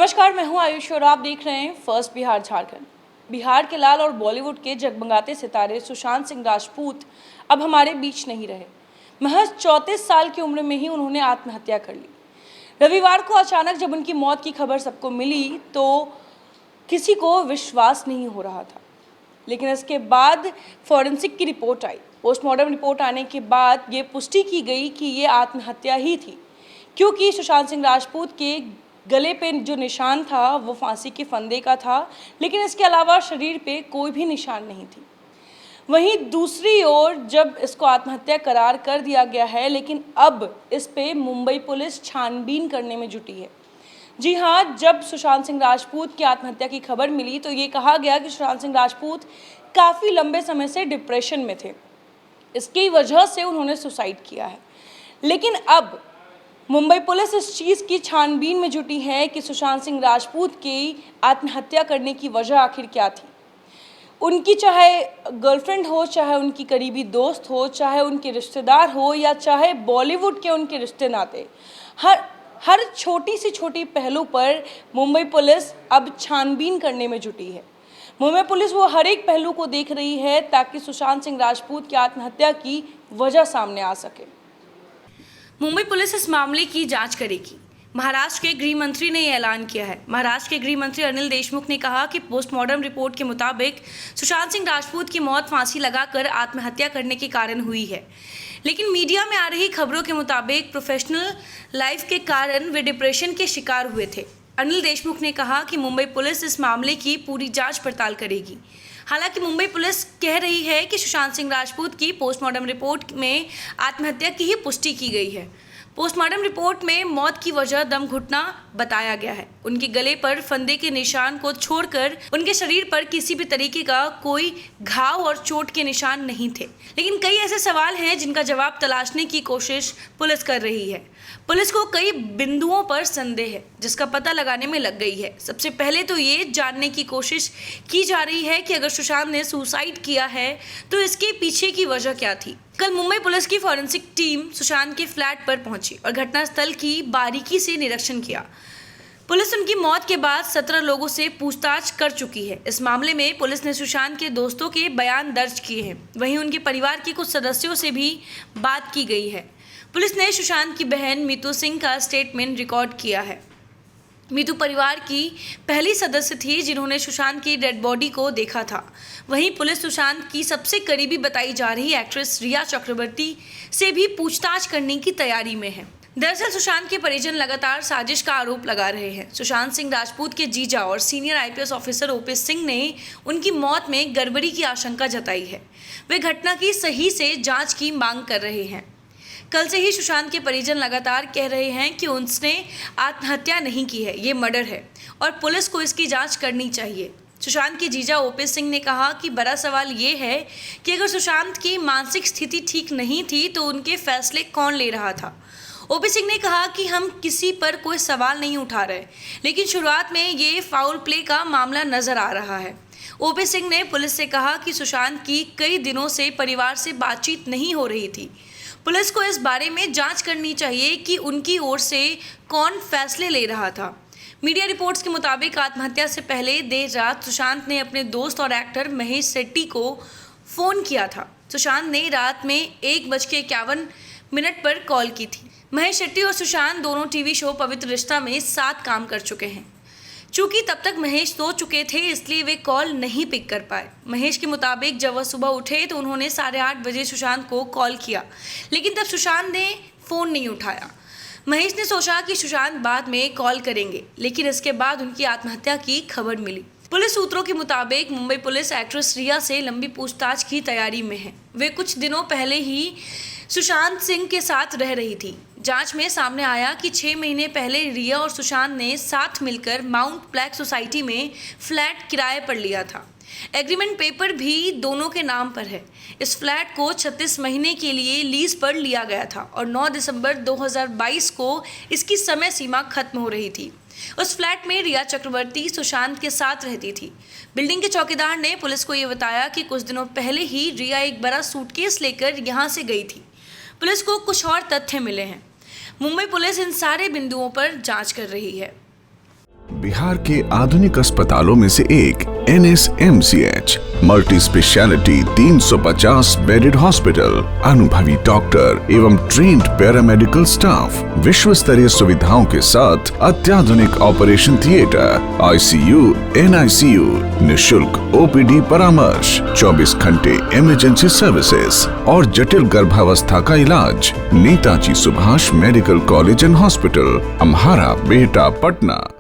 नमस्कार, मैं हूं आयुष और आप देख रहे हैं फर्स्ट बिहार झारखंड। बिहार के लाल और बॉलीवुड के जगमगाते सितारे सुशांत सिंह राजपूत अब हमारे बीच नहीं रहे। महज 34 साल की उम्र में ही उन्होंने आत्महत्या कर ली। रविवार को अचानक जब उनकी मौत की खबर सबको मिली तो किसी को विश्वास नहीं हो रहा था, लेकिन इसके बाद फॉरेंसिक की रिपोर्ट आई। पोस्टमार्टम रिपोर्ट आने के बाद ये पुष्टि की गई कि ये आत्महत्या ही थी, क्योंकि सुशांत सिंह राजपूत के गले पे जो निशान था वो फांसी के फंदे का था, लेकिन इसके अलावा शरीर पे कोई भी निशान नहीं थी। वहीं दूसरी ओर जब इसको आत्महत्या करार कर दिया गया है, लेकिन अब इस पे मुंबई पुलिस छानबीन करने में जुटी है। जी हाँ, जब सुशांत सिंह राजपूत की आत्महत्या की खबर मिली तो ये कहा गया कि सुशांत सिंह राजपूत काफ़ी लंबे समय से डिप्रेशन में थे, इसकी वजह से उन्होंने सुसाइड किया है। लेकिन अब मुंबई पुलिस इस चीज़ की छानबीन में जुटी है कि सुशांत सिंह राजपूत की आत्महत्या करने की वजह आखिर क्या थी। उनकी चाहे गर्लफ्रेंड हो, चाहे उनकी करीबी दोस्त हो, चाहे उनके रिश्तेदार हो, या चाहे बॉलीवुड के उनके रिश्ते नाते, हर छोटी से छोटी पहलू पर मुंबई पुलिस अब छानबीन करने में जुटी है। मुंबई पुलिस वो हर एक पहलू को देख रही है ताकि सुशांत सिंह राजपूत की आत्महत्या की वजह सामने आ सके। मुंबई पुलिस इस मामले की जांच करेगी। महाराष्ट्र के गृह मंत्री ने यह ऐलान किया है। महाराष्ट्र के गृह मंत्री अनिल देशमुख ने कहा कि पोस्टमार्टम रिपोर्ट के मुताबिक सुशांत सिंह राजपूत की मौत फांसी लगाकर आत्महत्या करने के कारण हुई है, लेकिन मीडिया में आ रही खबरों के मुताबिक प्रोफेशनल लाइफ के कारण वे डिप्रेशन के शिकार हुए थे। अनिल देशमुख ने कहा कि मुंबई पुलिस इस मामले की पूरी जांच पड़ताल करेगी। हालांकि मुंबई पुलिस कह रही है कि सुशांत सिंह राजपूत की पोस्टमार्टम रिपोर्ट में आत्महत्या की ही पुष्टि की गई है। पोस्टमार्टम रिपोर्ट में मौत की वजह दम घुटना बताया गया है। उनके गले पर फंदे के निशान को छोड़कर उनके शरीर पर किसी भी तरीके का कोई घाव और चोट के निशान नहीं थे। लेकिन कई ऐसे सवाल हैं जिनका जवाब तलाशने की कोशिश पुलिस कर रही है। पुलिस को कई बिंदुओं पर संदेह है, जिसका पता लगाने में लग गई है। सबसे पहले तो ये जानने की कोशिश की जा रही है कि अगर सुशांत ने सुसाइड किया है तो इसके पीछे की वजह क्या थी। कल मुंबई पुलिस की फॉरेंसिक टीम सुशांत के फ्लैट पर पहुंची और घटनास्थल की बारीकी से निरीक्षण किया। पुलिस उनकी मौत के बाद 17 लोगों से पूछताछ कर चुकी है। इस मामले में पुलिस ने सुशांत के दोस्तों के बयान दर्ज किए हैं। वहीं उनके परिवार के कुछ सदस्यों से भी बात की गई है। पुलिस ने सुशांत की बहन मीतू सिंह का स्टेटमेंट रिकॉर्ड किया है। मीतू परिवार की पहली सदस्य थी जिन्होंने सुशांत की डेड बॉडी को देखा था। वहीं पुलिस सुशांत की सबसे करीबी बताई जा रही एक्ट्रेस रिया चक्रवर्ती से भी पूछताछ करने की तैयारी में है। दरअसल सुशांत के परिजन लगातार साजिश का आरोप लगा रहे हैं। सुशांत सिंह राजपूत के जीजा और senior IPS officer OPS Singh ने उनकी मौत में गड़बड़ी की आशंका जताई है। वे घटना की सही से जांच की मांग कर रहे हैं। कल से ही सुशांत के परिजन लगातार कह रहे हैं कि उसने आत्महत्या नहीं की है, ये मर्डर है और पुलिस को इसकी जांच करनी चाहिए। सुशांत के जीजा ओपीएस सिंह ने कहा कि बड़ा सवाल ये है कि अगर सुशांत की मानसिक स्थिति ठीक नहीं थी तो उनके फैसले कौन ले रहा था। ओपीएस सिंह ने कहा कि हम किसी पर कोई सवाल नहीं उठा रहे, लेकिन शुरुआत में ये फाउल प्ले का मामला नजर आ रहा है। ओपीएस सिंह ने पुलिस से कहा कि सुशांत की कई दिनों से परिवार से बातचीत नहीं हो रही थी। पुलिस को इस बारे में जांच करनी चाहिए कि उनकी ओर से कौन फैसले ले रहा था। मीडिया रिपोर्ट्स के मुताबिक आत्महत्या से पहले देर रात सुशांत ने अपने दोस्त और एक्टर महेश शेट्टी को फ़ोन किया था। सुशांत ने रात में 1:51 पर कॉल की थी। महेश शेट्टी और सुशांत दोनों टीवी शो पवित्र रिश्ता में साथ काम कर चुके हैं। चूँकि तब तक महेश सो चुके थे, इसलिए वे कॉल नहीं पिक कर पाए। महेश के मुताबिक जब वह सुबह उठे तो उन्होंने 8:30 बजे सुशांत को कॉल किया, लेकिन तब सुशांत ने फ़ोन नहीं उठाया। महेश ने सोचा कि सुशांत बाद में कॉल करेंगे, लेकिन इसके बाद उनकी आत्महत्या की खबर मिली। पुलिस सूत्रों के मुताबिक मुंबई पुलिस एक्ट्रेस रिया से लंबी पूछताछ की तैयारी में है। वे कुछ दिनों पहले ही सुशांत सिंह के साथ रह रही थी। जांच में सामने आया कि 6 महीने पहले रिया और सुशांत ने साथ मिलकर माउंट ब्लैक सोसाइटी में फ्लैट किराए पर लिया था। एग्रीमेंट पेपर भी दोनों के नाम पर है। इस फ्लैट को 36 महीने के लिए लीज पर लिया गया था और 9 दिसंबर 2022 को इसकी समय सीमा खत्म हो रही थी। उस फ्लैट में रिया चक्रवर्ती सुशांत के साथ रहती थी। बिल्डिंग के चौकीदार ने पुलिस को ये बताया कि कुछ दिनों पहले ही रिया एक बड़ा सूटकेस लेकर यहाँ से गई थी। पुलिस को कुछ और तथ्य मिले हैं। मुंबई पुलिस इन सारे बिंदुओं पर जांच कर रही है। बिहार के आधुनिक अस्पतालों में से एक NSMCH multi speciality 350 bedded hospital, अनुभवी डॉक्टर एवं ट्रेन्ड पैरामेडिकल स्टाफ, विश्व स्तरीय सुविधाओं के साथ अत्याधुनिक ऑपरेशन थिएटर, ICU, NICU, निशुल्क OPD परामर्श, 24 घंटे इमरजेंसी सर्विसेज और जटिल गर्भावस्था का इलाज। Netaji Subhash medical college and hospital, Amhara, Bihta, Patna.